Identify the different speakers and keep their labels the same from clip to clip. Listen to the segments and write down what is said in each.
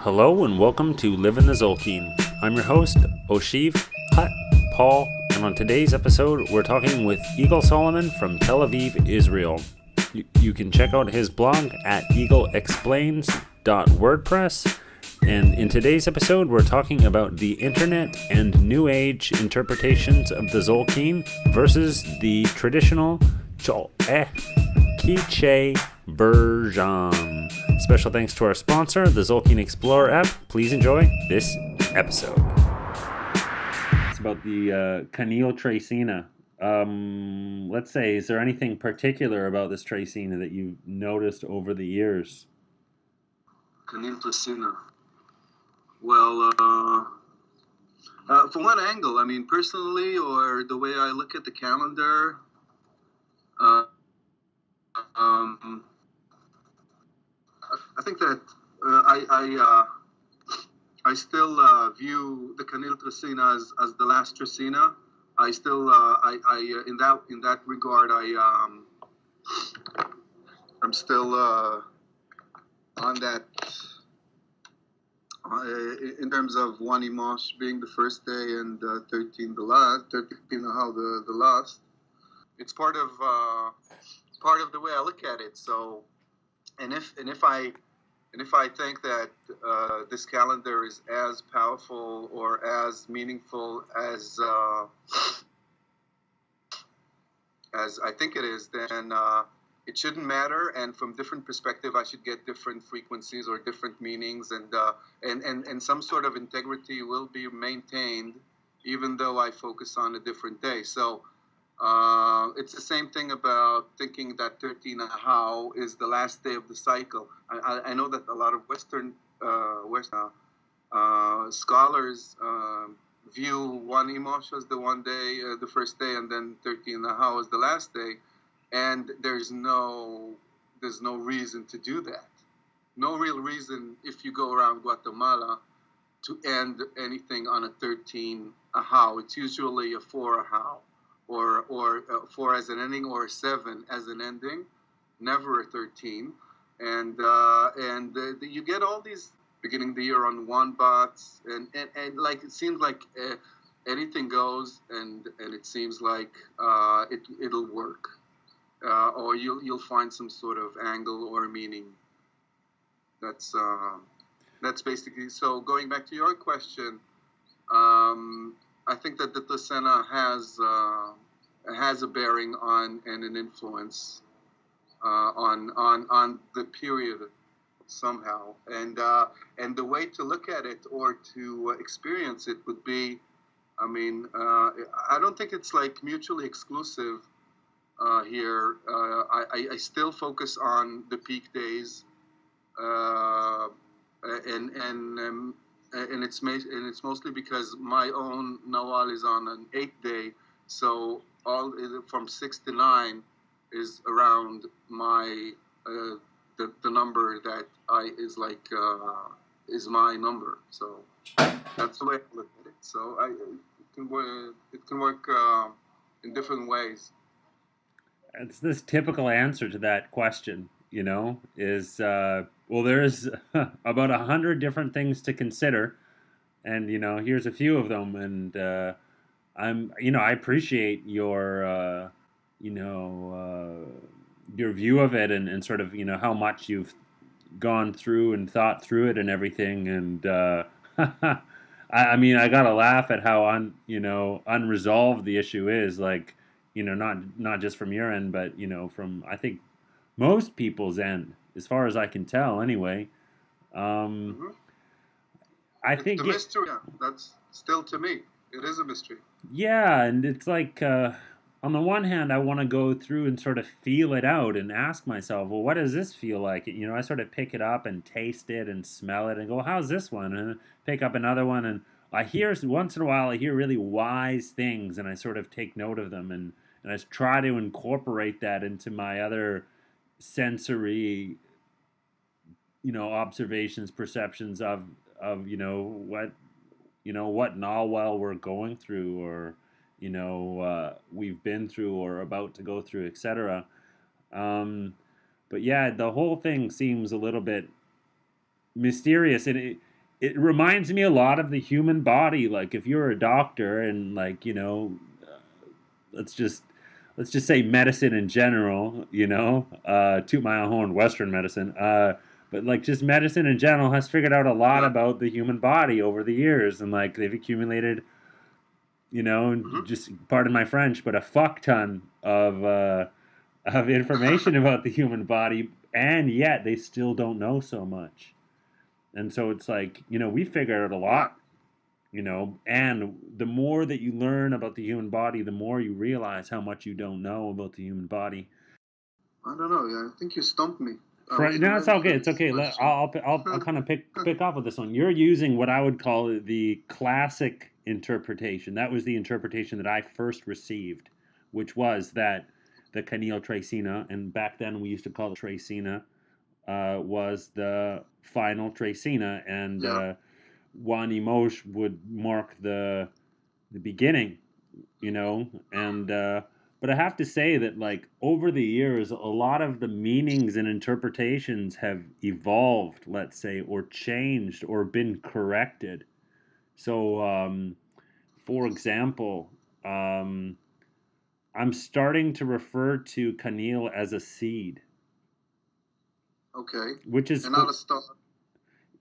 Speaker 1: Hello and welcome to Live in the Tzolkin. I'm your host, Oshiv, Hut, Paul, and on today's episode, we're talking with Eagle Soloman from Tel Aviv, Israel. You can check out his blog at eagleexplains.wordpress. And in today's episode, we're talking about the internet and new age interpretations of the Tzolkin versus the traditional Kiche-version. Special thanks to our sponsor, the Tzolkin Explorer app. Please enjoy this episode. It's about the Kanil trecena. Let's say, is there anything particular about this trecena that you noticed over the years?
Speaker 2: Kanil trecena. Well, from one angle, I mean, personally, or the way I look at the calendar, I think that I still view the Kanil trecena as the last trecena. I still in that regard I'm still on that. In terms of one Imosh being the first day and 13 the last, 13 how the last, it's part of the way I look at it. So, and if I think that this calendar is as powerful or as meaningful as I think it is, then it shouldn't matter, and from different perspective, I should get different frequencies or different meanings, and some sort of integrity will be maintained, even though I focus on a different day. So it's the same thing about thinking that 13 how is the last day of the cycle. I know that a lot of Western scholars view one Imosh as the one day, the first day, and then 13 how is the last day. And there's no reason to do that. No real reason if you go around Guatemala to end anything on a 13 a how. It's usually a 4 a how, or 4 as an ending, or a 7 as an ending, never a 13. And you get all these beginning the year on one bots, and like it seems like anything goes, and it seems like it'll work. Or you'll find some sort of angle or meaning. That's basically. So going back to your question, I think that the trecena has a bearing on and an influence on the period somehow. And the way to look at it or to experience it would be, I mean, I don't think it's like mutually exclusive. Here, I still focus on the peak days, and it's mostly because my own Nawal is on an 8th day, so all from 6 to 9 is around my the number that is my number. So that's the way I look at it. So it can work in different ways.
Speaker 1: It's this typical answer to that question, is, well, there's about 100 different things to consider, and, here's a few of them, and I appreciate your, your view of it, and sort of, how much you've gone through and thought through it and everything, and I mean, I gotta laugh at how unresolved the issue is, like, not just from your end, but, from, I think, most people's end, as far as I can tell, anyway.
Speaker 2: Mm-hmm.
Speaker 1: I think
Speaker 2: the mystery, yeah, that's still, to me, it is a mystery.
Speaker 1: Yeah, and it's like, on the one hand, I want to go through and sort of feel it out and ask myself, well, what does this feel like? I sort of pick it up and taste it and smell it and go, how's this one? And pick up another one, and once in a while, I hear really wise things, and I sort of take note of them, and I try to incorporate that into my other sensory, observations, perceptions of what Nalwell we're going through, or we've been through or about to go through, etc. But yeah, the whole thing seems a little bit mysterious, and it reminds me a lot of the human body. Like if you're a doctor and like let's just let's just say medicine in general, toot my own horn, Western medicine, but like just medicine in general has figured out a lot
Speaker 2: Yeah.
Speaker 1: about the human body over the years, and like they've accumulated,
Speaker 2: Hmm.
Speaker 1: just pardon my French, but a fuck ton of information about the human body, and yet they still don't know so much. And so it's like, we figure out a
Speaker 2: Yeah.
Speaker 1: lot, and the more that you learn about the human body, the more you realize how much you don't know about the human body.
Speaker 2: I don't know. Yeah, I think you stumped me. I wasn't
Speaker 1: No, it's
Speaker 2: ready
Speaker 1: okay.
Speaker 2: for
Speaker 1: It's
Speaker 2: this
Speaker 1: okay.
Speaker 2: question.
Speaker 1: I'll kind of pick off with this one. You're using what I would call the classic interpretation. That was the interpretation that I first received, which was that the Kanil trecena, and back then we used to call it trecena, was the final trecena, and
Speaker 2: Yeah.
Speaker 1: one emosh would mark the beginning, and but I have to say that like over the years, a lot of the meanings and interpretations have evolved, let's say, or changed or been corrected. So, for example, um, I'm starting to refer to Kanil as a seed,
Speaker 2: Okay.
Speaker 1: which is
Speaker 2: And not a star.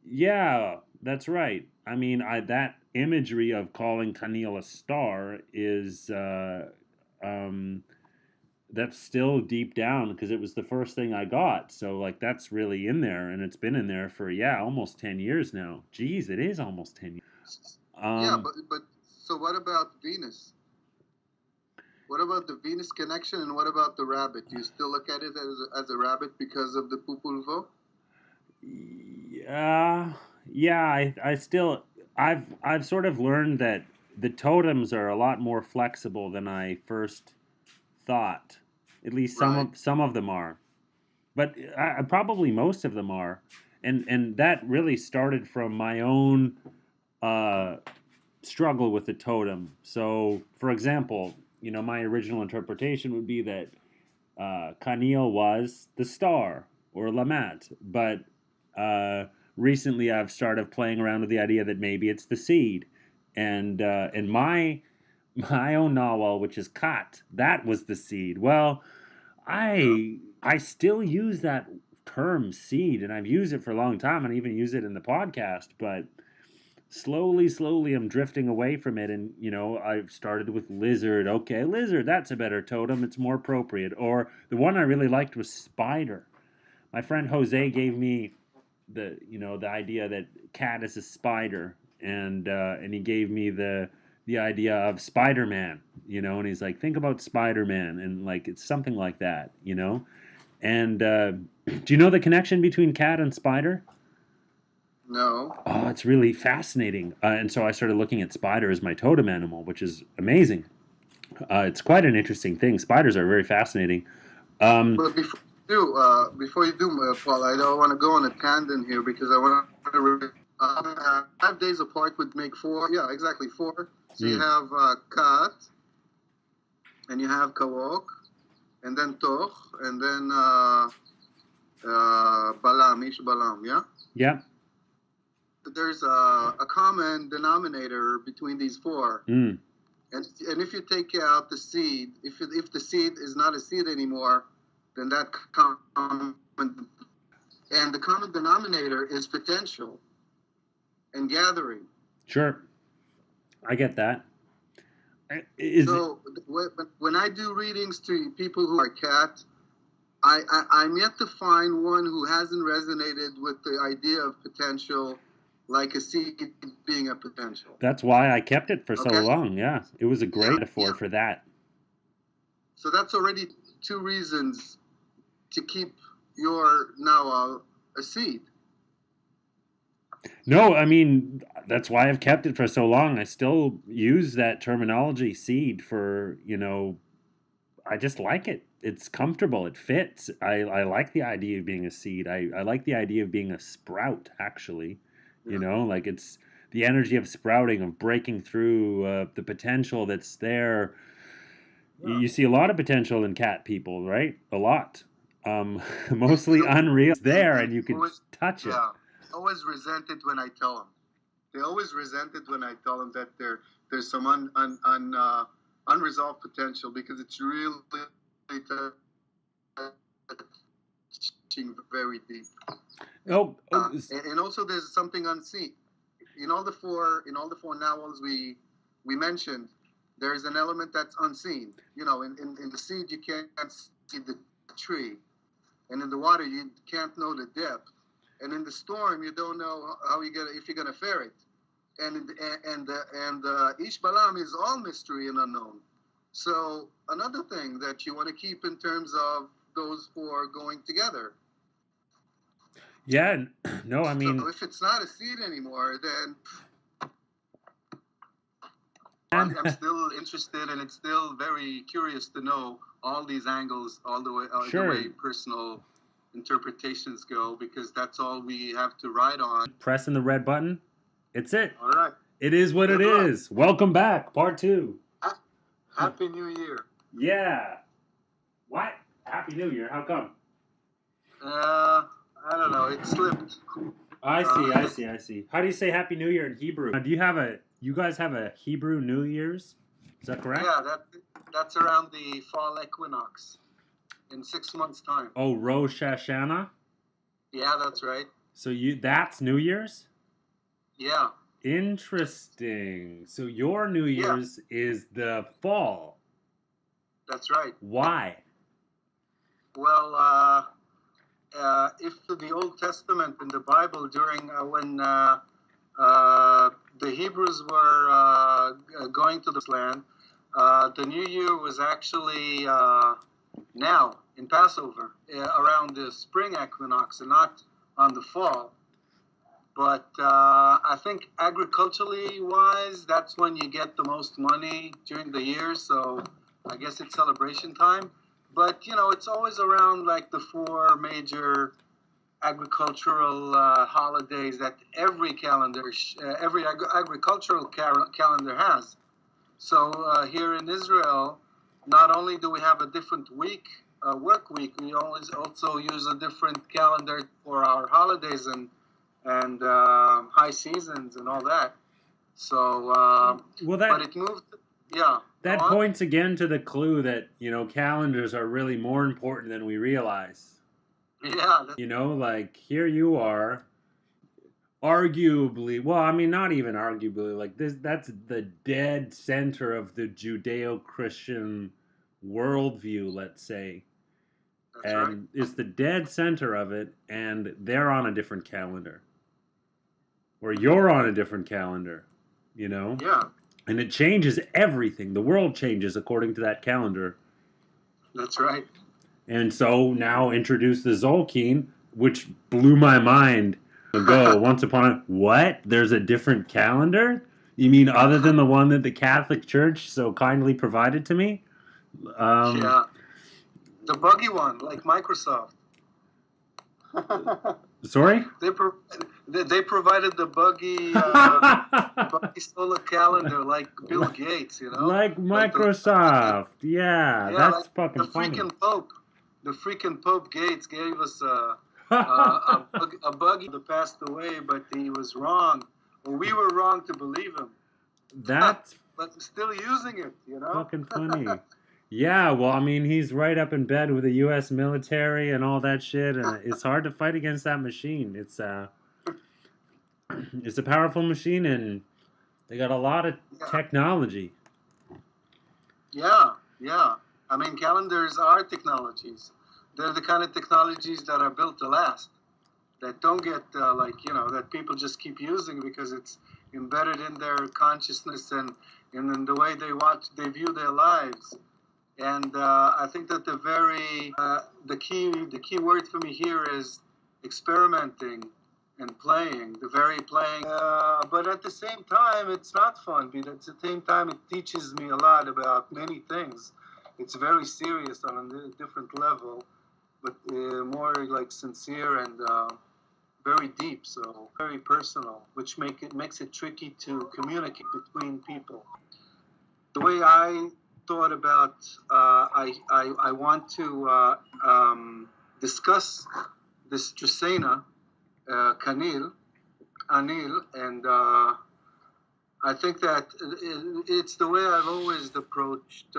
Speaker 1: yeah, that's right. I mean, that imagery of calling Kanil a star is um, that's still deep down because it was the first thing I got. So like that's really in there, and it's been in there for almost 10 years now. Jeez, it is almost 10 years.
Speaker 2: Yeah,
Speaker 1: Um,
Speaker 2: but so what about Venus? What about the Venus connection, and what about the rabbit? Do you still look at it as a rabbit because of the pupulvo?
Speaker 1: yeah, yeah. I still I've sort of learned that the totems are a lot more flexible than I first thought. At least
Speaker 2: Right.
Speaker 1: some of them are, but probably most of them are, and that really started from my own uh, struggle with the totem. So, for example, my original interpretation would be that Kanil was the star or Lamat, but uh, recently I've started playing around with the idea that maybe it's the seed, and my own Nawal, which is Kat, that was the seed. Well,
Speaker 2: Yeah.
Speaker 1: I still use that term seed, and I've used it for a long time, and I even use it in the podcast, but slowly I'm drifting away from it, and I've started with lizard. Okay, lizard, that's a better totem, it's more appropriate. Or the one I really liked was spider. My friend Jose gave me the idea that cat is a spider, and he gave me the idea of Spider-Man, and he's like, think about Spider-Man, and like it's something like that, and do you know the connection between cat and spider?
Speaker 2: No.
Speaker 1: Oh, it's really fascinating. And so I started looking at spider as my totem animal, which is amazing. It's quite an interesting thing. Spiders are very fascinating. Um,
Speaker 2: But before you do, Paul, I don't want to go on a tangent here because I want to. 5 days apart would make four. Yeah, exactly four. So you
Speaker 1: mm,
Speaker 2: have Kat, and you have Kawok, and then Toch, and then Balam, Ish Balam. Yeah.
Speaker 1: yeah.
Speaker 2: There's a common denominator between these four.
Speaker 1: Mm,
Speaker 2: And if you take out the seed, if the seed is not a seed anymore, then that common, and the common denominator is potential and gathering.
Speaker 1: sure, I get that. Is it?
Speaker 2: So when I do readings to people who are cat, I'm yet to find one who hasn't resonated with the idea of potential, like a seed being a potential.
Speaker 1: That's why I kept it for so
Speaker 2: Okay?
Speaker 1: long. Yeah, it was a
Speaker 2: Yeah,
Speaker 1: great metaphor
Speaker 2: yeah.
Speaker 1: for that.
Speaker 2: So that's already two reasons to keep your now a seed.
Speaker 1: No, I mean that's why I've kept it for so long. I still use that terminology, seed, for I just like it. It's comfortable. It fits. I like the idea of being a seed. I like the idea of being a sprout, actually.
Speaker 2: Yeah.
Speaker 1: Like it's the energy of sprouting, of breaking through the potential that's there.
Speaker 2: Yeah.
Speaker 1: You see a lot of potential in cat people, right? A lot. Mostly
Speaker 2: So
Speaker 1: unreal. It's there,
Speaker 2: and
Speaker 1: and you could
Speaker 2: always,
Speaker 1: touch it.
Speaker 2: yeah, always resent it when I tell them. They always resent it when I tell them that there's some unresolved potential, because it's really touching very deep. And also there's something unseen in all the four novels we mentioned. There's an element that's unseen. In the seed you can't see the tree, and in the water you can't know the depth, and in the storm you don't know if you're gonna fare it, and Ish Balam is all mystery and unknown. So another thing that you want to keep in terms of those four going together.
Speaker 1: Yeah, no, I mean...
Speaker 2: So if it's not a seed anymore, then... I'm still interested, and it's still very curious to know all these angles, all the way, the way personal interpretations go, because that's all we have to ride on.
Speaker 1: Pressing the red button. It's it.
Speaker 2: All right.
Speaker 1: It is what it is. Welcome back, part 2.
Speaker 2: Happy New Year.
Speaker 1: Yeah. What? Happy New Year? How come?
Speaker 2: I don't know. It slipped.
Speaker 1: I see. How do you say Happy New Year in Hebrew? You guys have a Hebrew New Year's? Is that correct?
Speaker 2: Yeah, that's around the fall equinox in 6 months' time.
Speaker 1: Oh, Rosh Hashanah?
Speaker 2: Yeah, that's right.
Speaker 1: So that's New Year's?
Speaker 2: Yeah.
Speaker 1: Interesting. So your New Year's is the fall.
Speaker 2: That's right.
Speaker 1: Why?
Speaker 2: Well, if the Old Testament in the Bible, during when the Hebrews were going to this land, the New Year was actually now in Passover, around the spring equinox, and not on the fall. But I think agriculturally wise, that's when you get the most money during the year. So I guess it's celebration time. But, it's always around like the 4 major agricultural holidays that every agricultural calendar has. So here in Israel, not only do we have a different work week, we always also use a different calendar for our holidays and high seasons and all that. So, but it moved, yeah.
Speaker 1: That points again to the clue that, calendars are really more important than we realize.
Speaker 2: Yeah.
Speaker 1: Like here you are, arguably, well, I mean, not even arguably, like that's the dead center of the Judeo-Christian worldview, let's say.
Speaker 2: That's right.
Speaker 1: It's the dead center of it, and they're on a different calendar. Or you're on a different calendar,
Speaker 2: Yeah.
Speaker 1: And it changes everything. The world changes according to that calendar.
Speaker 2: That's right.
Speaker 1: And so now introduce the Tzolkin, which blew my mind ago. Once upon a... What? There's a different calendar? You mean other than the one that the Catholic Church so kindly provided to me?
Speaker 2: Yeah. The buggy one, like Microsoft.
Speaker 1: Sorry?
Speaker 2: They provided the buggy solar calendar, like Bill Gates,
Speaker 1: Like Microsoft. That's like fucking funny.
Speaker 2: The freaking Pope Gates gave us a buggy that passed away, but he was wrong. Well, we were wrong to believe him.
Speaker 1: That's...
Speaker 2: but still using it,
Speaker 1: Fucking funny. Yeah, well, I mean, he's right up in bed with the U.S. military and all that shit, and it's hard to fight against that machine. It's a powerful machine, and they got a lot of technology.
Speaker 2: Yeah. I mean, calendars are technologies. They're the kind of technologies that are built to last, that don't get, that people just keep using because it's embedded in their consciousness and in the way they view their lives. And I think that the key word for me here is experimenting and playing, but at the same time, it's not fun. But at the same time, it teaches me a lot about many things. It's very serious on a different level, but more like sincere and very deep, so very personal, which makes it tricky to communicate between people. The way I thought about, I want to discuss this trecena, Kanil, Anil, and I think that it's the way I've always approached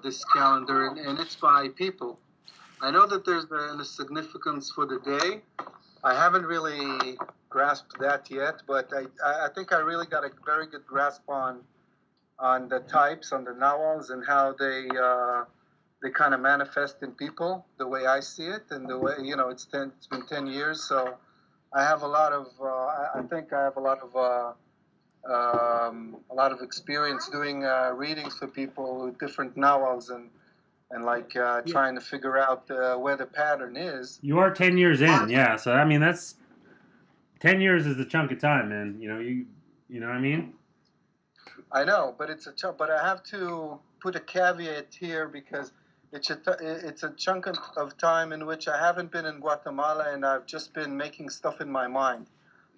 Speaker 2: this calendar, and it's by people. I know that there's a significance for the day. I haven't really grasped that yet, but I think I really got a very good grasp on the types, on the nawals, and how they kind of manifest in people, the way I see it, and the way it's been 10 years, so I have a lot of I think I have a lot of experience doing readings for people with different nawals and like trying to figure out where the pattern is.
Speaker 1: You are 10 years in, yeah. So I mean, that's 10 years is a chunk of time, man. You know what I mean?
Speaker 2: I know, but but I have to put a caveat here because it's a chunk of time in which I haven't been in Guatemala and I've just been making stuff in my mind.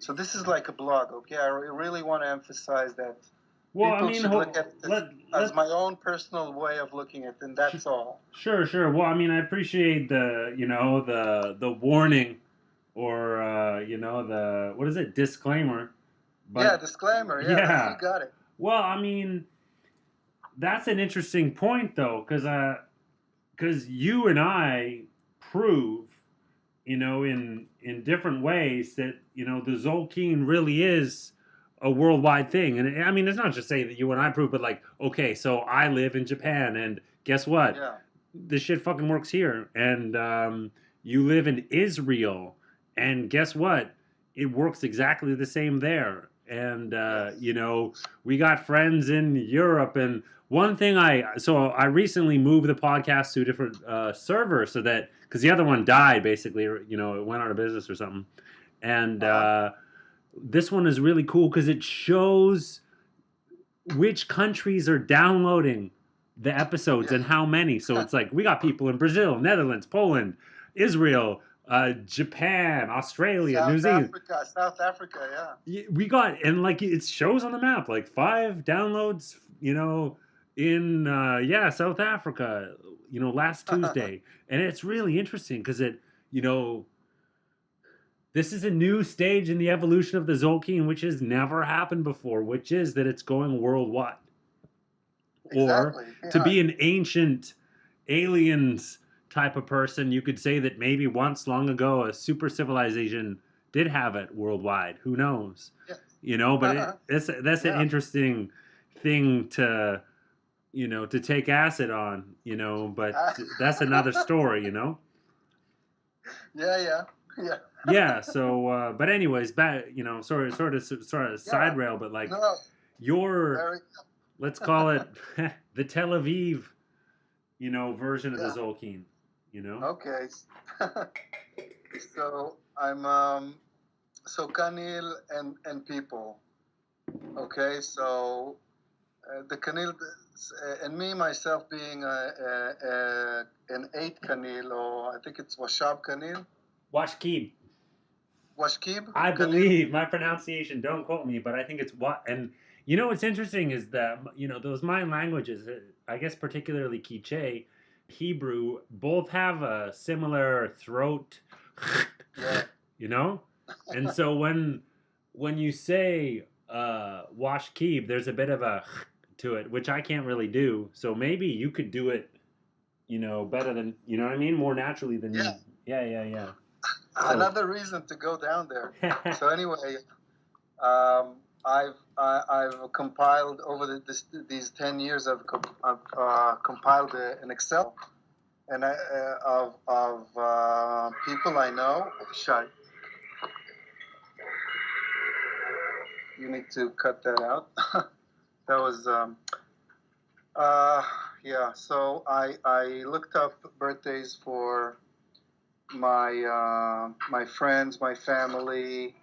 Speaker 2: So this is like a blog, okay? I really want to emphasize that
Speaker 1: Well, I
Speaker 2: people
Speaker 1: mean,
Speaker 2: should look at this as
Speaker 1: let's
Speaker 2: my own personal way of looking at it, and that's all.
Speaker 1: sure. Well, I mean, I appreciate the warning, or the, what is it, disclaimer.
Speaker 2: Yeah,
Speaker 1: But
Speaker 2: disclaimer. Yeah,
Speaker 1: yeah,
Speaker 2: you got it.
Speaker 1: well, I mean, that's an interesting point though, because you and I prove, in different ways that the Tzolkin really is a worldwide thing. And I mean, it's not just saying that you and I prove, but like, okay, so I live in Japan, and guess what?
Speaker 2: Yeah.
Speaker 1: This shit fucking works here. And you live in Israel, and guess what? It works exactly the same there. And we got friends in Europe. And one thing I recently moved the podcast to a different server, so that, because the other one died basically, or, it went out of business or something. And this one is really cool because it shows which countries are downloading the episodes and how many. So it's like we got people in Brazil, Netherlands, Poland, Israel, Japan, Australia, New Zealand,
Speaker 2: South Africa, yeah.
Speaker 1: We got, and like it shows on the map, like 5 downloads, in South Africa, last Tuesday, and it's really interesting because you know this is a new stage in the evolution of the Tzolkin, which has never happened before, which is that it's going worldwide.
Speaker 2: Exactly.
Speaker 1: Or to be an ancient aliens type of person, you could say that maybe once long ago a super civilization did have it worldwide. Who knows?
Speaker 2: Yeah.
Speaker 1: But that's an interesting thing to to take acid on. But that's another story.
Speaker 2: Yeah.
Speaker 1: Yeah. So, but anyways, back. Sort of side rail, but like let's call it the Tel Aviv, version of the Tzolkin.
Speaker 2: Okay. So I'm so Kanil and people. Okay, so the Kanil and me myself being an 8 Kanil, or I think it's Washab Kanil.
Speaker 1: Washkib. I
Speaker 2: Kanil?
Speaker 1: believe my pronunciation. Don't quote me, but I think it's what. And what's interesting is that those Mayan languages, I guess particularly Kiche, Hebrew, both have a similar throat.
Speaker 2: Yeah.
Speaker 1: And so when you say Washkib, there's a bit of a to it, which I can't really do. So maybe you could do it, better than, what I mean, more naturally than you. Yeah. So,
Speaker 2: another reason to go down there. So anyway, I've compiled over these 10 years. I've compiled an Excel and of people I know. Shut. You need to cut that out. That was yeah. So I looked up birthdays for my friends, my family,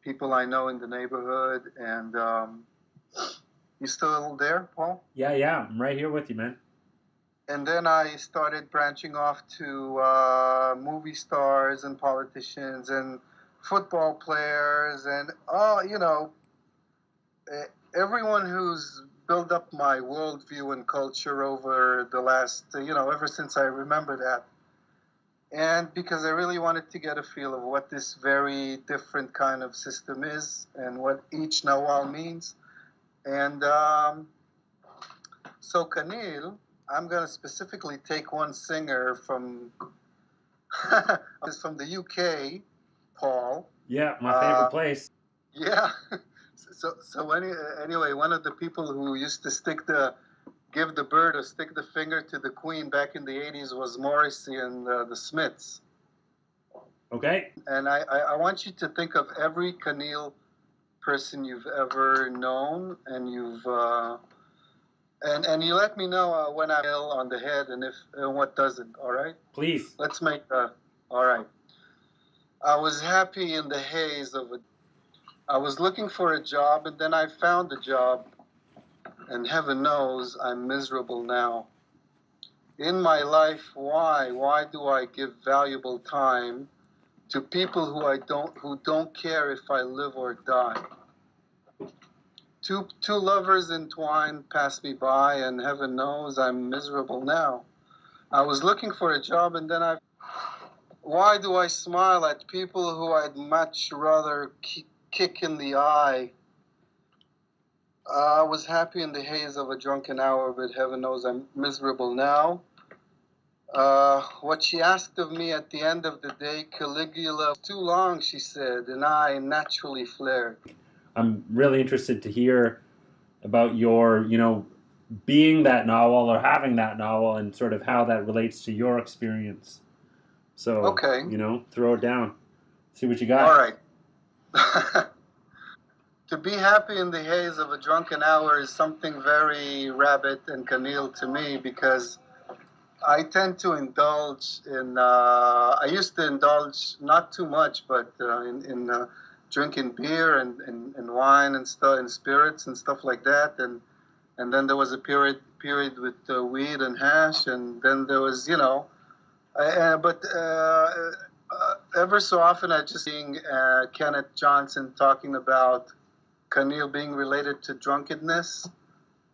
Speaker 2: people I know in the neighborhood, and you still there, Paul?
Speaker 1: Yeah, I'm right here with you, man.
Speaker 2: And then I started branching off to movie stars and politicians and football players and everyone who's built up my worldview and culture over the last ever since I remember that. And because I really wanted to get a feel of what this very different kind of system is and what each Nawal means. And so Kanil, I'm going to specifically take one singer from is from the UK, Paul.
Speaker 1: Yeah, my favorite place.
Speaker 2: Yeah. Anyway, one of the people who used to give the bird or stick the finger to the queen back in the 80s was Morrissey and the Smiths.
Speaker 1: Okay.
Speaker 2: And I want you to think of every Kanil person you've ever known, and and you let me know when I'm ill on the head and if what doesn't. All right.
Speaker 1: Please.
Speaker 2: Let's make all right. I was happy in the haze of a. I was looking for a job, and then I found a job, and heaven knows I'm miserable now. In my life, why do I give valuable time to people who don't care if I live or die? Two lovers entwined pass me by, and heaven knows I'm miserable now. I was looking for a job, and then why do I smile at people who I'd much rather kick in the eye? I was happy in the haze of a drunken hour, but heaven knows I'm miserable now. What she asked of me at the end of the day, Caligula, too long, she said, and I naturally flared.
Speaker 1: I'm really interested to hear about your, being that novel or having that novel and sort of how that relates to your experience. So,
Speaker 2: okay,
Speaker 1: throw it down. See what you got.
Speaker 2: All right. To be happy in the haze of a drunken hour is something very Rabbit and Kanil to me because I tend to indulge in. I used to indulge not too much, but in drinking beer and wine and stuff and spirits and stuff like that. And then there was a period with weed and hash, and then there was but ever so often I just seeing Kenneth Johnson talking about Kanil being related to drunkenness,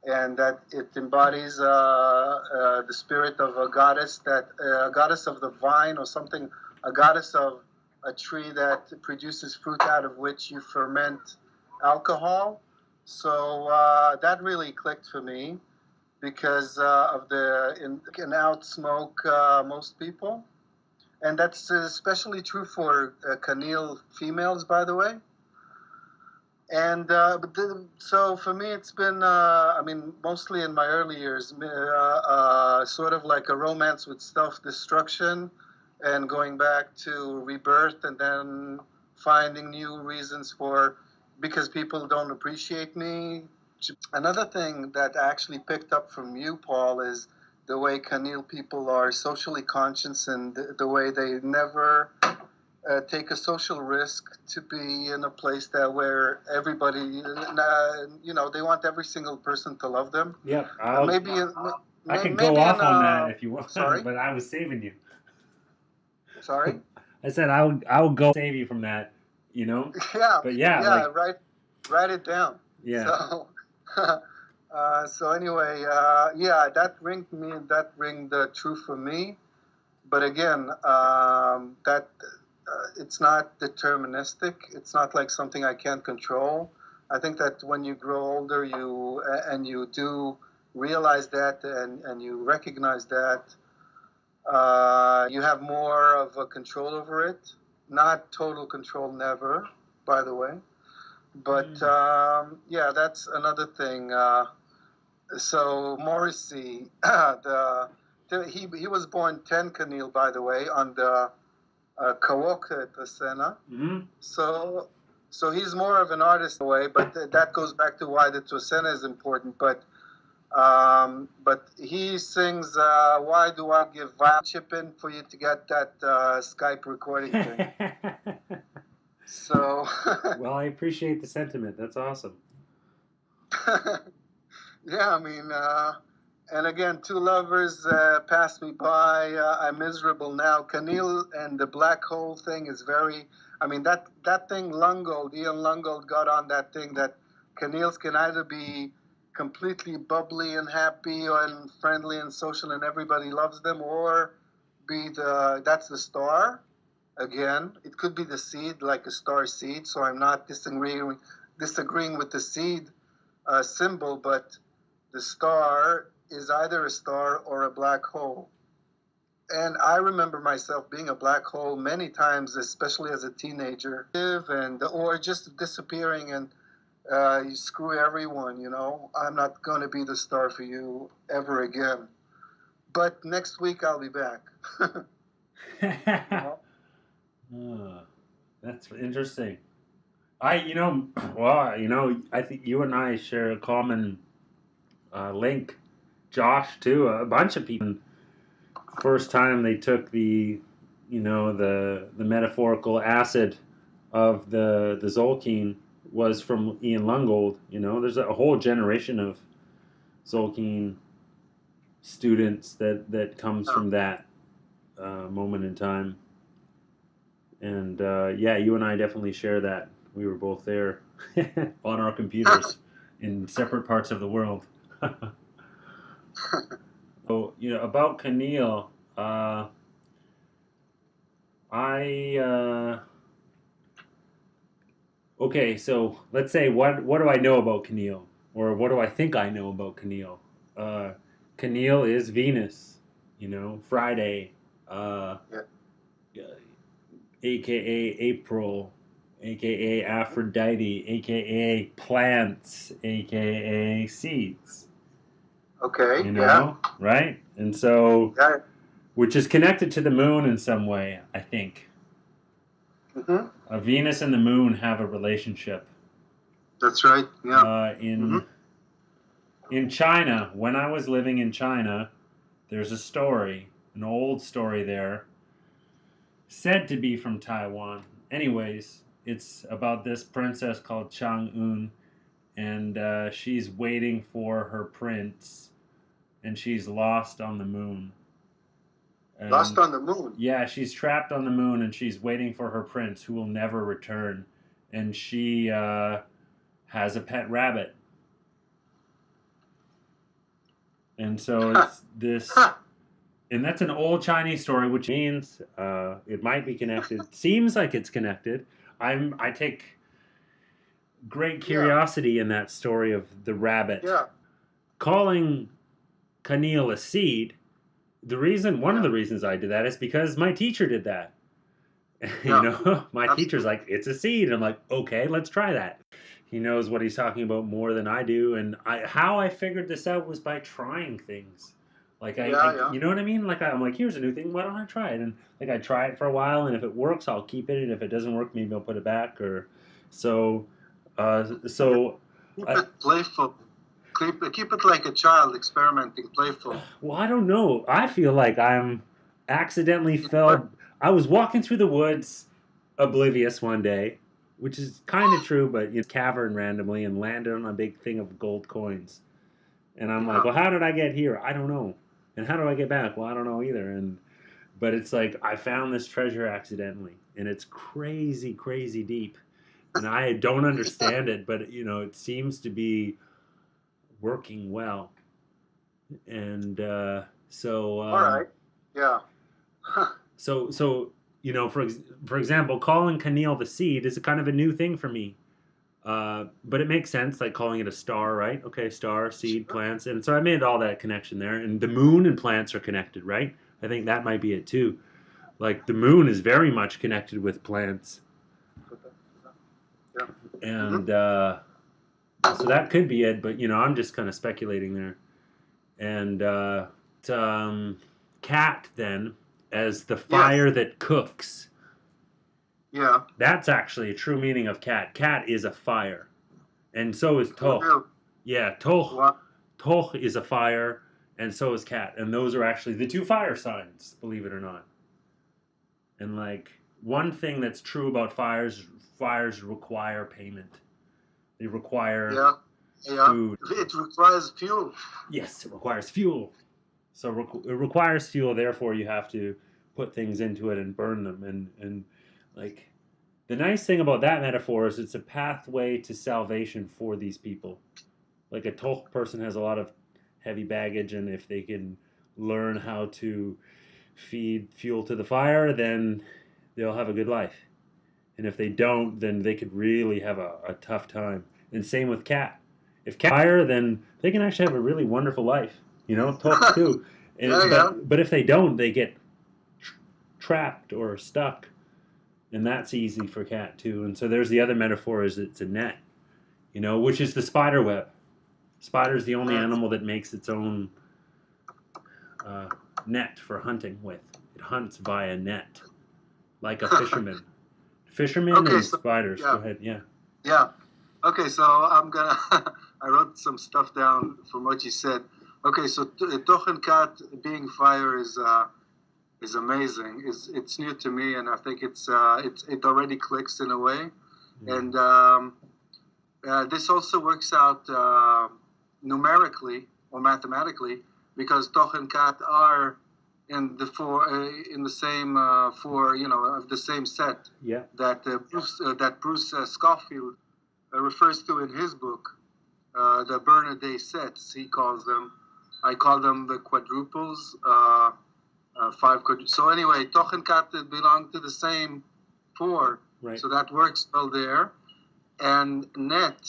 Speaker 2: and that it embodies the spirit of a goddess, a goddess of the vine or something, a goddess of a tree that produces fruit out of which you ferment alcohol. So that really clicked for me because of can outsmoke most people, and that's especially true for Kanil females, by the way. And so for me, it's been, mostly in my early years, sort of like a romance with self-destruction and going back to rebirth and then finding new reasons because people don't appreciate me. Another thing that I actually picked up from you, Paul, is the way Kanil people are socially conscious and the way they never take a social risk to be in a place where everybody, they want every single person to love them.
Speaker 1: Yep. I could
Speaker 2: maybe
Speaker 1: go off on that if you want.
Speaker 2: Sorry?
Speaker 1: But I was saving you.
Speaker 2: Sorry?
Speaker 1: I said I would go save you from that,
Speaker 2: Yeah.
Speaker 1: But yeah,
Speaker 2: write it down.
Speaker 1: Yeah.
Speaker 2: So anyway, that ringed true for me. But again, that it's not deterministic. It's not like something I can't control. I think that when you grow older, you do realize that and you recognize that you have more of a control over it. Not total control, never, by the way. But that's another thing. So Morrissey, he was born 10 Kanil, by the way, on the Kiche-version.
Speaker 1: Mm-hmm.
Speaker 2: So he's more of an artist in a way, but that goes back to why the trecena is important. But he sings, "Why do I give violin chip in for you to get that Skype recording thing?" So.
Speaker 1: Well, I appreciate the sentiment. That's awesome.
Speaker 2: Yeah, and again, two lovers passed me by. I'm miserable now. Kanil and the black hole thing is very. That thing, Ian Lungold got on that thing that Kanils can either be completely bubbly and happy and friendly and social and everybody loves them, or be that's the star. Again, it could be the seed, like a star seed. So I'm not disagreeing with the seed symbol, but the star is either a star or a black hole. And I remember myself being a black hole many times, especially as a teenager, or just disappearing and you screw everyone, you know. I'm not going to be the star for you ever again. But next week I'll be back. You know?
Speaker 1: That's interesting. I think you and I share a common link. Josh, too, a bunch of people. First time they took the metaphorical acid of the Tzolkin was from Ian Lungold. There's a whole generation of Tzolkin students that comes from that moment in time. And yeah, you and I definitely share that. We were both there on our computers in separate parts of the world. So, about Kanil, okay, so let's say what do I know about Kanil? Or what do I think I know about Kanil? Kanil is Venus, Friday, aka April, aka Aphrodite, aka plants, aka seeds.
Speaker 2: Okay.
Speaker 1: Right? And so, which is connected to the moon in some way, I think.
Speaker 2: Mm-hmm.
Speaker 1: Venus and the moon have a relationship.
Speaker 2: That's right. Yeah.
Speaker 1: In China, when I was living in China, there's a story, an old story there, said to be from Taiwan. Anyways, it's about this princess called Chang-un, and she's waiting for her prince, and she's lost on the moon.
Speaker 2: Lost on the moon?
Speaker 1: Yeah, she's trapped on the moon, and she's waiting for her prince, who will never return. And she has a pet rabbit. And so it's this... And that's an old Chinese story, which means it might be connected. Seems like it's connected. I take great curiosity in that story of the rabbit.
Speaker 2: Yeah.
Speaker 1: Calling Kanil a seed, one of the reasons I did that is because my teacher did that. My teacher's like, it's a seed. And I'm like, okay, let's try that. He knows what he's talking about more than I do. And how I figured this out was by trying things. Like you know what I mean? Like I'm like, here's a new thing. Why don't I try it? And like I try it for a while, and if it works, I'll keep it. And if it doesn't work, maybe I'll put it back. Or so.
Speaker 2: Keep it playful. Keep it like a child, experimenting, playful.
Speaker 1: Well, I don't know. I feel like I'm accidentally fell. I was walking through the woods, oblivious one day, which is kind of true, but cavern randomly and landed on a big thing of gold coins. And I'm like, well, how did I get here? I don't know. And how do I get back? Well, I don't know either. But it's like I found this treasure accidentally, and it's crazy, crazy deep, and I don't understand it, but it seems to be working well. And so.
Speaker 2: All right. Yeah.
Speaker 1: So for example, calling Kanil the seed is a kind of a new thing for me. But it makes sense, like calling it a star, right? Okay, star, seed, plants. And so I made all that connection there. And the moon and plants are connected, right? I think that might be it too. Like the moon is very much connected with plants.
Speaker 2: Yeah.
Speaker 1: And so that could be it, but I'm just kind of speculating there. And cat then as the fire that cooks.
Speaker 2: Yeah.
Speaker 1: That's actually a true meaning of cat. Cat is a fire. And so is toch. Yeah, toch.
Speaker 2: What?
Speaker 1: Toch is a fire, and so is cat. And those are actually the two fire signs, believe it or not. And like one thing that's true about fires require payment. They require food.
Speaker 2: It requires fuel.
Speaker 1: Yes, it requires fuel. So it requires fuel, therefore you have to put things into it and burn them. And like the nice thing about that metaphor is it's a pathway to salvation for these people. Like a Toch person has a lot of heavy baggage, and if they can learn how to feed fuel to the fire, then they'll have a good life. And if they don't, then they could really have a tough time. And same with cat. If cat fire, then they can actually have a really wonderful life. Toch too.
Speaker 2: Yeah, yeah.
Speaker 1: But if they don't, they get trapped or stuck, and that's easy for cat too. And so there's the other metaphor: is it's a net, which is the spider web. Spider's the only animal that makes its own net for hunting with. It hunts via net, like a fisherman. Fishermen and spiders.
Speaker 2: Yeah.
Speaker 1: Go ahead. Yeah.
Speaker 2: Yeah. Okay, so I'm gonna. I wrote some stuff down from what you said. Okay, so Toch and Kat being fire is amazing. It's new to me, and I think it already clicks in a way. Mm. And this also works out numerically or mathematically because Toch and Kat are in the same of the same set.
Speaker 1: Yeah.
Speaker 2: That Bruce Scofield refers to in his book, the Bernaday sets. He calls them. I call them the quadruples. 5 quadruples. So anyway, Toch and Kat belong to the same 4.
Speaker 1: Right.
Speaker 2: So that works well there. And net.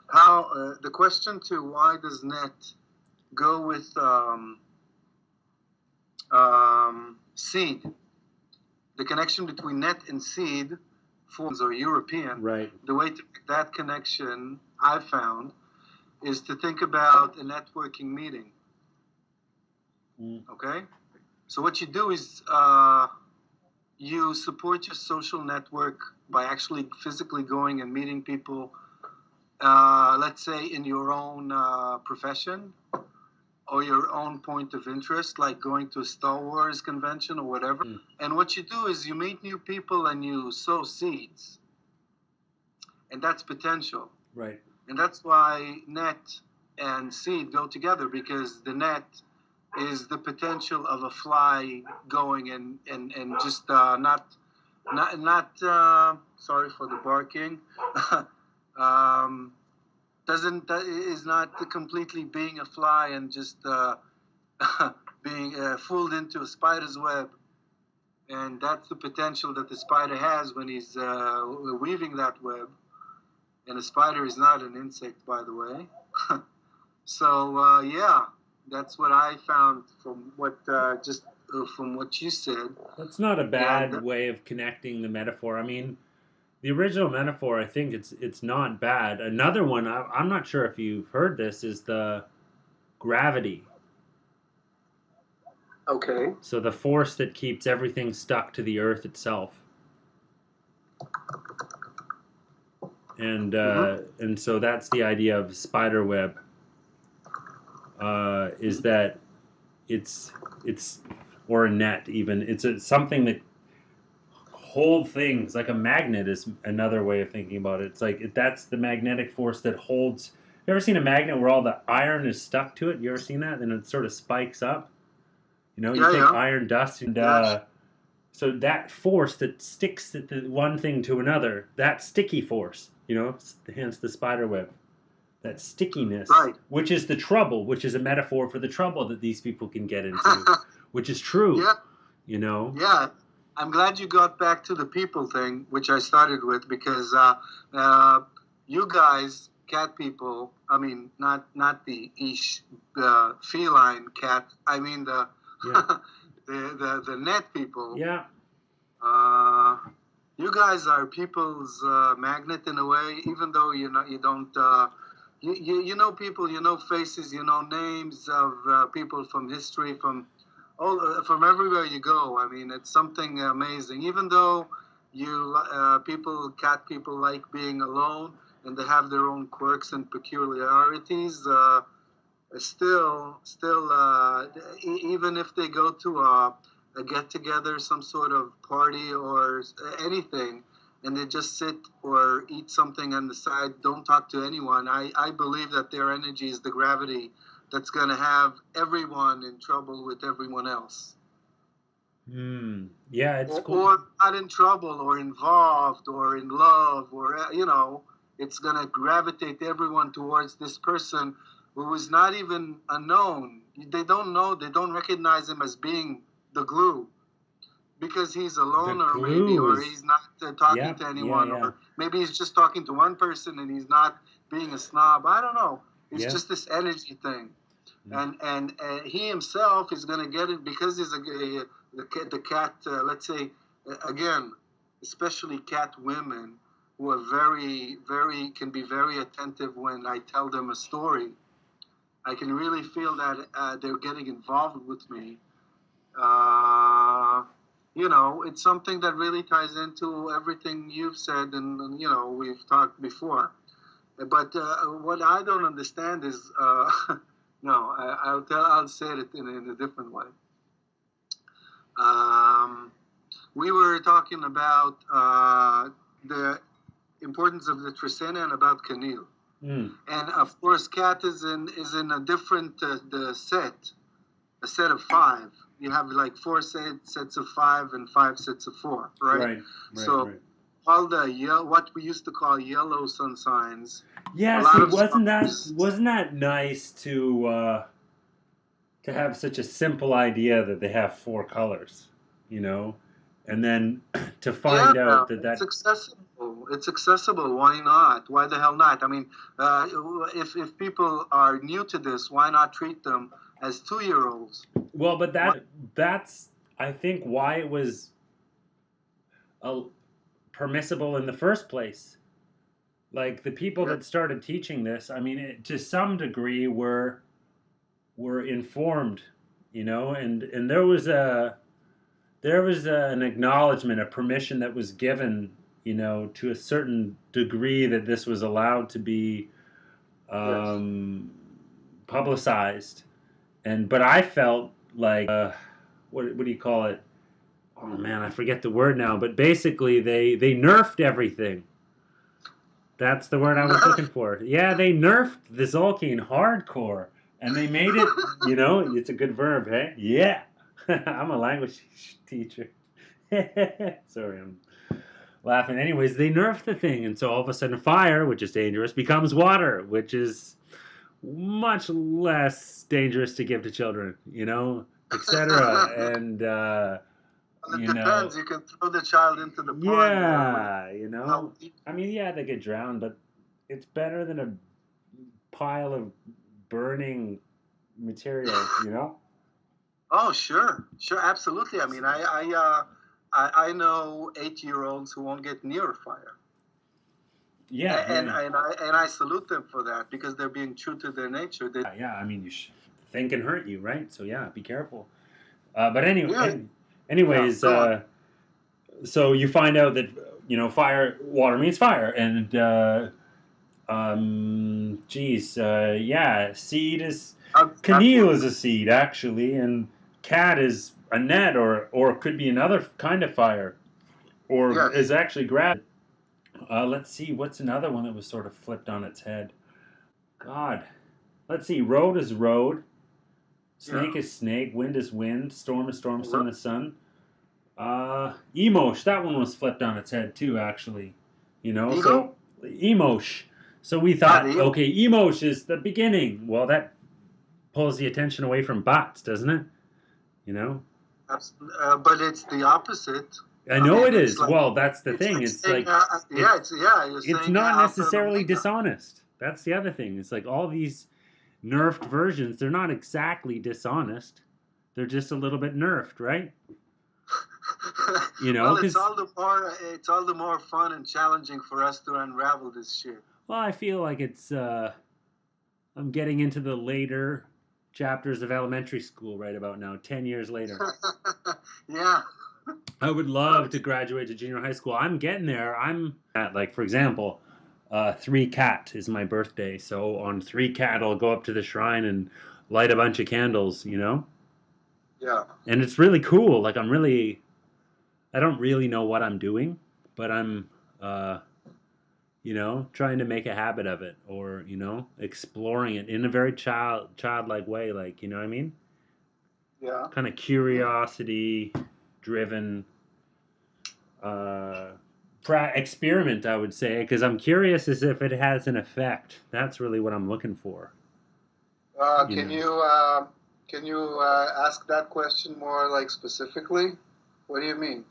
Speaker 2: How the question to why does net go with seed? The connection between net and seed forms are European.
Speaker 1: Right.
Speaker 2: The way to make that connection I've found is to think about a networking meeting. Okay? So what you do is you support your social network by actually physically going and meeting people, let's say in your own profession or your own point of interest, like going to a Star Wars convention or whatever. And what you do is you meet new people and you sow seeds. And that's potential.
Speaker 1: Right.
Speaker 2: And that's why net and seed go together, because the net is the potential of a fly going and just not sorry for the barking, is not completely being a fly and just being fooled into a spider's web. And that's the potential that the spider has when he's weaving that web. And a spider is not an insect, by the way. So yeah, that's what I found from what from what you said.
Speaker 1: That's not a bad way of connecting the metaphor. I mean, the original metaphor, I think it's not bad. Another one, I'm not sure if you've heard this, is the gravity.
Speaker 2: Okay.
Speaker 1: So the force that keeps everything stuck to the earth itself. And and so that's the idea of spider web. Is that it's or a net even. It's something that hold things, like a magnet is another way of thinking about it. It's like that's the magnetic force that holds. You ever seen a magnet where all the iron is stuck to it? You ever seen that? Then it sort of spikes up. You take iron dust and so that force that sticks the one thing to another, that sticky force, hence the spider web. That stickiness,
Speaker 2: right,
Speaker 1: which is the trouble, which is a metaphor for the trouble that these people can get into, which is true.
Speaker 2: Yeah. Yeah. I'm glad you got back to the people thing, which I started with, because you guys, cat people, I mean, not the feline cat, I mean the the net people.
Speaker 1: Yeah.
Speaker 2: You guys are people's magnet in a way, even though you don't. You know people, you know faces, you know names of people from history, from everywhere you go. I mean, it's something amazing. Even though cat people like being alone and they have their own quirks and peculiarities, still, even if they go to a get-together, some sort of party or anything, and they just sit or eat something on the side, don't talk to anyone, I believe that their energy is the gravity that's going to have everyone in trouble with everyone else.
Speaker 1: Yeah, it's cool.
Speaker 2: Or not in trouble or involved or in love or, it's going to gravitate everyone towards this person who is not even unknown. they don't know, they don't recognize him as being the glue because he's a
Speaker 1: The
Speaker 2: loner, maybe,
Speaker 1: glue
Speaker 2: or
Speaker 1: is,
Speaker 2: he's not talking
Speaker 1: yep,
Speaker 2: to
Speaker 1: yeah,
Speaker 2: anyone,
Speaker 1: yeah,
Speaker 2: or maybe he's just talking to one person and he's not being a snob. I don't know. It's
Speaker 1: yeah.
Speaker 2: just this energy thing,
Speaker 1: Mm.
Speaker 2: and he himself is going to get it because he's the cat. Let's say again, especially cat women who are very can be very attentive when I tell them a story. I can really feel that they're getting involved with me. Uh, it's something that really ties into everything you've said, and we've talked before. But what I don't understand is, no, I'll say it in a different way. Um, we were talking about the importance of the trecena and about Kanil.
Speaker 1: Mm.
Speaker 2: And of course, cat is in a different the set, a set of five. You have like four sets of five and five sets of four, right?
Speaker 1: Right,
Speaker 2: So
Speaker 1: right.
Speaker 2: all the what we used to call yellow sun signs. A
Speaker 1: Yeah,
Speaker 2: lot
Speaker 1: see,
Speaker 2: of stars.
Speaker 1: wasn't that nice to have such a simple idea that they have four colors, you know, and then to
Speaker 2: Yeah,
Speaker 1: find out
Speaker 2: it's accessible. It's accessible. Why not? Why the hell not? I mean, if people are new to this, why not treat them as 2-year-olds?
Speaker 1: well, but
Speaker 2: Why?
Speaker 1: that's I think why it was uh, permissible in the first place. Like the people
Speaker 2: Yeah.
Speaker 1: that started teaching this, I mean, to some degree were informed, you know, and an acknowledgement, a permission that was given, you know, to a certain degree that this was allowed to be
Speaker 2: Yes.
Speaker 1: um, publicized. But I felt like what do you call it? Oh man, I forget the word now. But basically, they nerfed everything. That's the word I was looking for. Yeah, they nerfed the Tzolkin hardcore, and they made it. You know, it's a good verb, hey? Yeah, I'm a language teacher. Sorry, I'm laughing. Anyways, they nerfed the thing, and so all of a sudden, fire, which is dangerous, becomes water, which is much less dangerous to give to children. You know, etc. And
Speaker 2: Well, it
Speaker 1: you know,
Speaker 2: depends. You can throw the child into the pond with
Speaker 1: yeah, you
Speaker 2: how
Speaker 1: know.
Speaker 2: deep.
Speaker 1: I mean, yeah, they get drowned, but it's better than a pile of burning material. You know.
Speaker 2: Oh, sure, sure, absolutely. I mean, I know 8-year-olds who won't get near a fire,
Speaker 1: Yeah, yeah,
Speaker 2: and I salute them for that because they're being true to their nature. They,
Speaker 1: yeah. I mean, think can hurt you, right? So yeah, be careful. But
Speaker 2: yeah, yeah.
Speaker 1: anyways,
Speaker 2: Go on.
Speaker 1: so you find out that fire, water means fire, and yeah, seed is Kanil is
Speaker 2: Absolutely.
Speaker 1: a seed actually, and cat is a net, or could be another kind of fire, or
Speaker 2: Yes.
Speaker 1: is actually grabbed. Let's see, what's another one that was sort of flipped on its head? God, let's see. Road is road.
Speaker 2: Yeah.
Speaker 1: Snake is snake. Wind is wind. Storm is storm. Sun is sun. Emosh, that one was flipped on its head too, actually. You know,
Speaker 2: Ego?
Speaker 1: so Emosh. So we
Speaker 2: Ah,
Speaker 1: thought,
Speaker 2: the ego.
Speaker 1: okay, Emosh is the beginning. Well, that pulls the attention away from bots, doesn't it? You know,
Speaker 2: But it's the opposite.
Speaker 1: I
Speaker 2: I
Speaker 1: know
Speaker 2: mean,
Speaker 1: it is. Well, that's the
Speaker 2: it's
Speaker 1: thing.
Speaker 2: like
Speaker 1: It's
Speaker 2: saying,
Speaker 1: like
Speaker 2: yeah,
Speaker 1: it's
Speaker 2: you're
Speaker 1: it's
Speaker 2: saying
Speaker 1: not
Speaker 2: alpha and
Speaker 1: necessarily
Speaker 2: omega.
Speaker 1: dishonest. That's the other thing. It's like all these nerfed versions. They're not exactly dishonest. They're just a little bit nerfed, right? You know,
Speaker 2: Well,
Speaker 1: because
Speaker 2: it's all the more fun and challenging for us to unravel this shit.
Speaker 1: well, I feel like it's I'm getting into the later chapters of elementary school right about now, 10 years later.
Speaker 2: Yeah.
Speaker 1: I would love to graduate to junior high school. I'm getting there. I'm at, like, for example, 3 Cat is my birthday. So on 3 Cat, I'll go up to the shrine and light a bunch of candles, you know?
Speaker 2: Yeah.
Speaker 1: And it's really cool. Like, I don't really know what I'm doing, but I'm, uh, trying to make a habit of it, or, exploring it in a very childlike way. Like, you know what I mean?
Speaker 2: Yeah.
Speaker 1: Kind of curiosity driven uh, experiment, I would say, because I'm curious as if it has an effect. That's really what I'm looking for.
Speaker 2: Uh,
Speaker 1: You
Speaker 2: can
Speaker 1: know.
Speaker 2: you Can you ask that question more like specifically? What do you mean?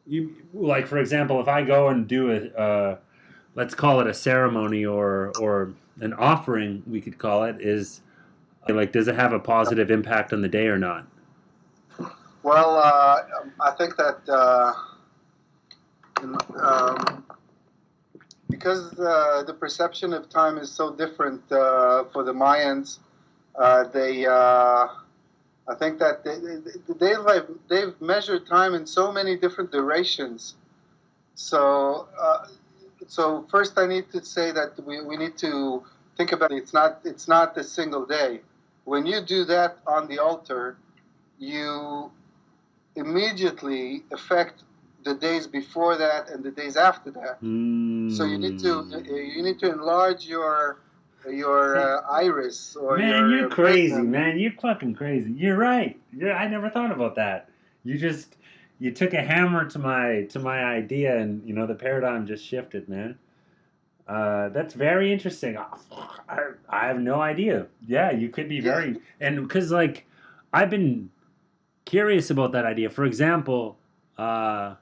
Speaker 1: You like, for example, if I go and do let's call it a ceremony or an offering, we could call it, is like, does it have a positive impact on the day or not?
Speaker 2: Well, I think that um, because the perception of time is so different for the Mayans, they I think that they've measured time in so many different durations. So so first I need to say that we need to think about it's not a single day. When you do that on the altar, you immediately affect the days before that and the days after that. So you need to enlarge your iris or
Speaker 1: Man, you're
Speaker 2: your
Speaker 1: crazy,
Speaker 2: prism.
Speaker 1: man. You're fucking crazy. You're right. I never thought about that. You just you took a hammer to my idea, and the paradigm just shifted, man. That's very interesting. I have no idea. Yeah, you could be
Speaker 2: Yeah.
Speaker 1: very, and because like I've been curious about that idea. For example, uh,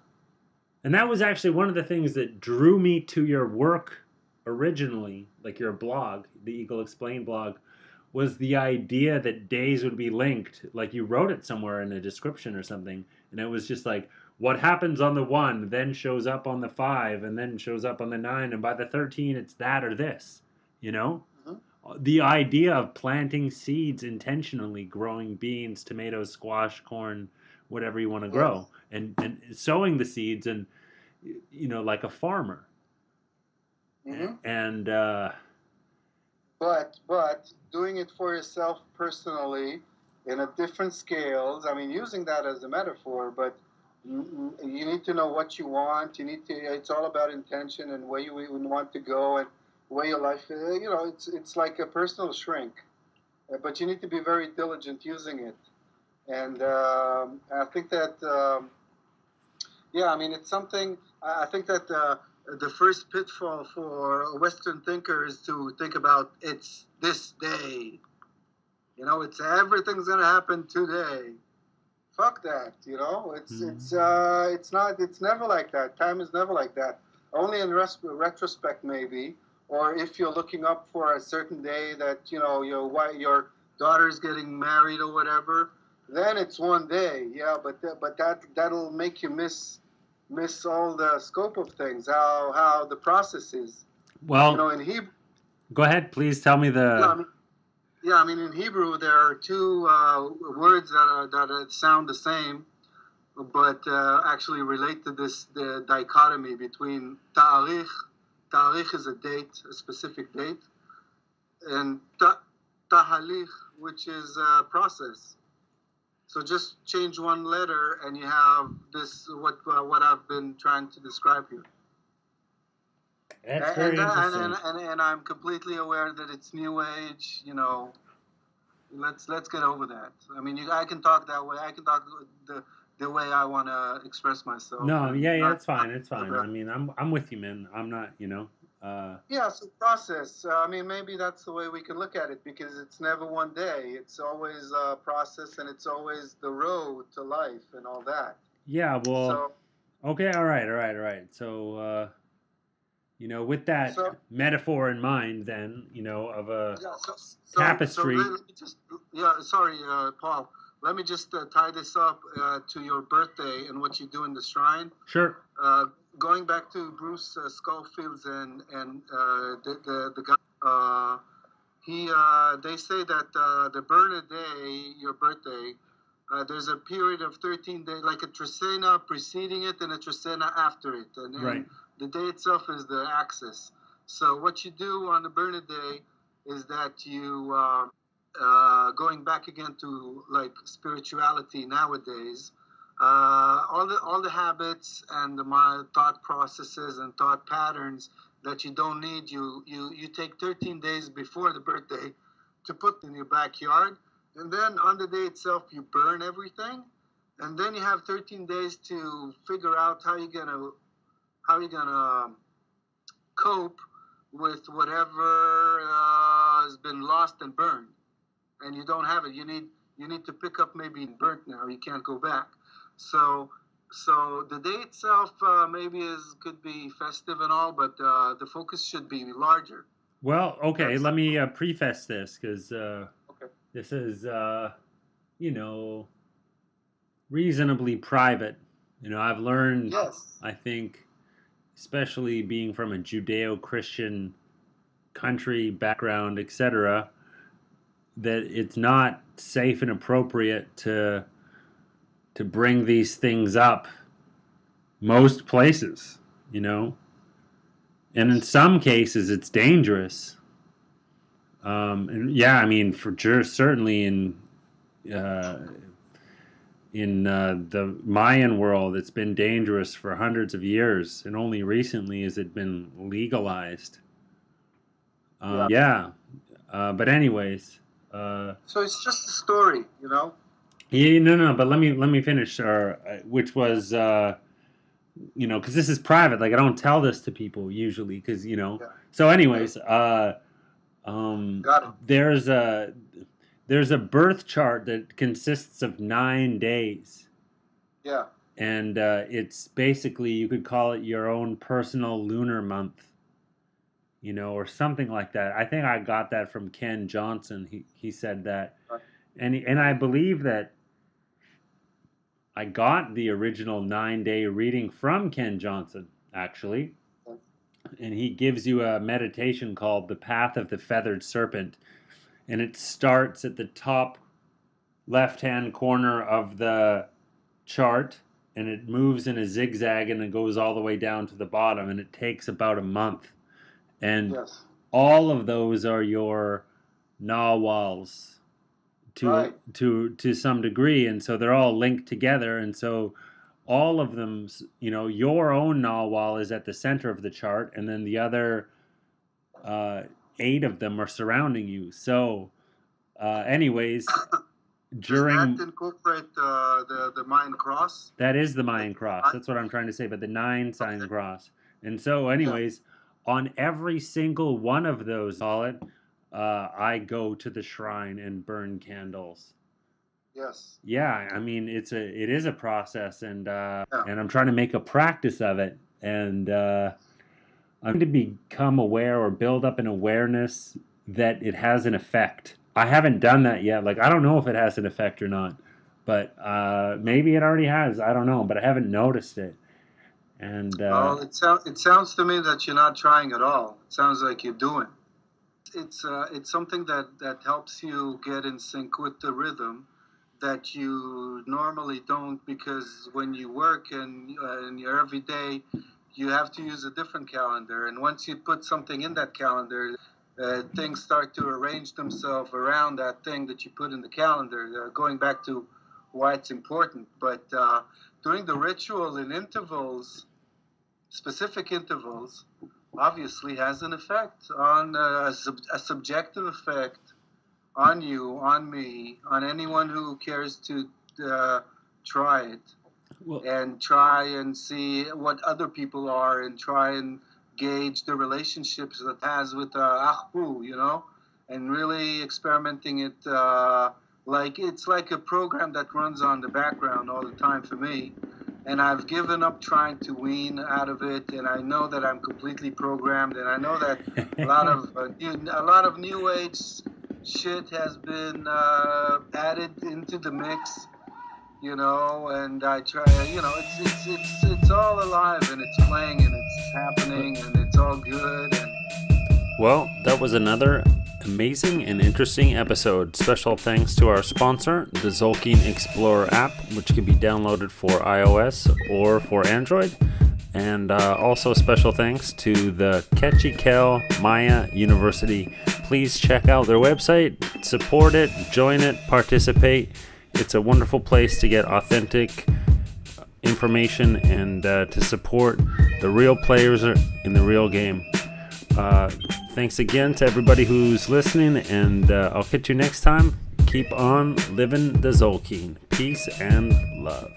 Speaker 1: and that was actually one of the things that drew me to your work originally, like your blog, the Eagle Explained blog, was the idea that days would be linked. Like you wrote it somewhere in a description or something, and it was just like what happens on the 1 then shows up on the 5 and then shows up on the 9, and by the 13 it's that or this, you know?
Speaker 2: Mhm.
Speaker 1: The idea of planting seeds intentionally, growing beans, tomatoes, squash, corn, whatever you want to
Speaker 2: Yes.
Speaker 1: grow, and sowing the seeds, and like a farmer.
Speaker 2: Hmm.
Speaker 1: And
Speaker 2: But doing it for yourself personally in a different scales. I mean, using that as a metaphor, but you need to know what you want. You need to. It's all about intention and where you want to go and where your life. It's like a personal shrink, but you need to be very diligent using it. And I think that yeah, I mean, it's something. I think that the first pitfall for a Western thinker is to think about it's this day. It's everything's gonna happen today. Fuck that. It's not. It's never like that. Time is never like that. Only in retrospect, maybe, or if you're looking up for a certain day that your daughter's getting married or whatever. Then it's one day. Yeah, but that'll make you miss all the scope of things. How the process is.
Speaker 1: well,
Speaker 2: In Hebrew.
Speaker 1: go ahead, please tell me
Speaker 2: Yeah,
Speaker 1: the.
Speaker 2: yeah, I mean, in Hebrew, there are two words that sound the same, but actually relate to the dichotomy between ta'arich. Ta'arich is a date, a specific date, and tahalich, which is a process. So just change one letter, and you have this what I've been trying to describe here.
Speaker 1: That's
Speaker 2: And
Speaker 1: very
Speaker 2: and,
Speaker 1: interesting.
Speaker 2: and, and I'm completely aware that it's new age. Let's get over that. I mean, I can talk that way. I can talk the way I want to express myself,
Speaker 1: No,
Speaker 2: and
Speaker 1: yeah, yeah,
Speaker 2: not
Speaker 1: it's fine, it's fine. I
Speaker 2: about.
Speaker 1: mean, I'm with you, man. I'm not, uh,
Speaker 2: Yeah, so process. I mean, maybe that's the way we can look at it because it's never one day. It's always a process, and it's always the road to life and all that.
Speaker 1: yeah. Well,
Speaker 2: So,
Speaker 1: okay, all right, all right, all right. So, with that
Speaker 2: so
Speaker 1: metaphor in mind, then, of a
Speaker 2: yeah, so
Speaker 1: tapestry.
Speaker 2: let me just yeah. Sorry, Paul. Let me just tie this up to your birthday and what you do in the shrine.
Speaker 1: Sure.
Speaker 2: Uh, Going back to Bruce Schofield's and the guy, he they say that the birthday, your birthday, there's a period of 13 days, like a trecena preceding it and a trecena after it, and
Speaker 1: Right.
Speaker 2: the day itself is the axis. So what you do on the birthday is that you going back again to like spirituality nowadays, all the habits and my thought processes and thought patterns that you don't need, you take 13 days before the birthday to put in your backyard, and then on the day itself you burn everything, and then you have 13 days to figure out how you're gonna cope with whatever has been lost and burned, and you don't have it. You need to pick up maybe burnt now. You can't go back. So the day itself maybe could be festive and all, but the focus should be larger.
Speaker 1: Well, okay,
Speaker 2: That's
Speaker 1: let me preface this because
Speaker 2: okay.
Speaker 1: this is, reasonably private. I've learned,
Speaker 2: Yes.
Speaker 1: I think, especially being from a Judeo-Christian country background, etc., that it's not safe and appropriate to bring these things up most places, and in some cases it's dangerous. And yeah, I mean, for sure, certainly uh, in the Mayan world, it's been dangerous for hundreds of years, and only recently has it been legalized. Yeah. But anyways,
Speaker 2: So it's just a story,
Speaker 1: yeah, no, but let me finish. Which was, because this is private. Like I don't tell this to people usually, because
Speaker 2: Yeah.
Speaker 1: So, anyways,
Speaker 2: Got it.
Speaker 1: there's a birth chart that consists of 9 days.
Speaker 2: Yeah.
Speaker 1: And it's basically, you could call it your own personal lunar month, or something like that. I think I got that from Ken Johnson. He said that, and I believe that I got the original 9-day reading from Ken Johnson, actually. And he gives you a meditation called The Path of the Feathered Serpent. And it starts at the top left-hand corner of the chart, and it moves in a zigzag, and it goes all the way down to the bottom, and it takes about a month. And
Speaker 2: Yes.
Speaker 1: all of those are your nawals to some degree, and so they're all linked together, and so all of them, your own nawal is at the center of the chart, and then the other 8 of them are surrounding you. So anyways,
Speaker 2: Does that incorporate the Mayan cross?
Speaker 1: That is the Mayan cross. That's what I'm trying to say, but the 9 sign cross. And so anyways, on every single one of those, I go to the shrine and burn candles.
Speaker 2: Yes.
Speaker 1: Yeah, I mean, it is a process, and I'm trying to make a practice of it, and I'm to become aware or build up an awareness that it has an effect. I haven't done that yet. Like, I don't know if it has an effect or not, but maybe it already has. I don't know, but I haven't noticed it. And
Speaker 2: well, it sounds to me that you're not trying at all. It sounds like you're doing. It's something that helps you get in sync with the rhythm that you normally don't, because when you work and you're every day, you have to use a different calendar, and once you put something in that calendar, things start to arrange themselves around that thing that you put in the calendar, going back to why it's important. But during the ritual in intervals, specific intervals, obviously has an effect on a subjective effect on you, on me, on anyone who cares to try it. Well, and try and see what other people are, and try and gauge the relationships that has with Achbu, and really experimenting it like it's like a program that runs on the background all the time for me. And I've given up trying to wean out of it, and I know that I'm completely programmed, and I know that a lot of new age shit has been added into the mix, and I try, it's all alive, and it's playing, and it's happening, and it's all good.
Speaker 1: Well, that was another amazing and interesting episode. Special thanks to our sponsor, the Tzolkin Explorer app, which can be downloaded for iOS or for Android. And also special thanks to the Kaqchikel Maya University. Please check out their website, support it, join it, participate. It's a wonderful place to get authentic information and to support the real players in the real game. Thanks again to everybody who's listening, and I'll catch you next time. Keep on living the Tzolkin. Peace and love.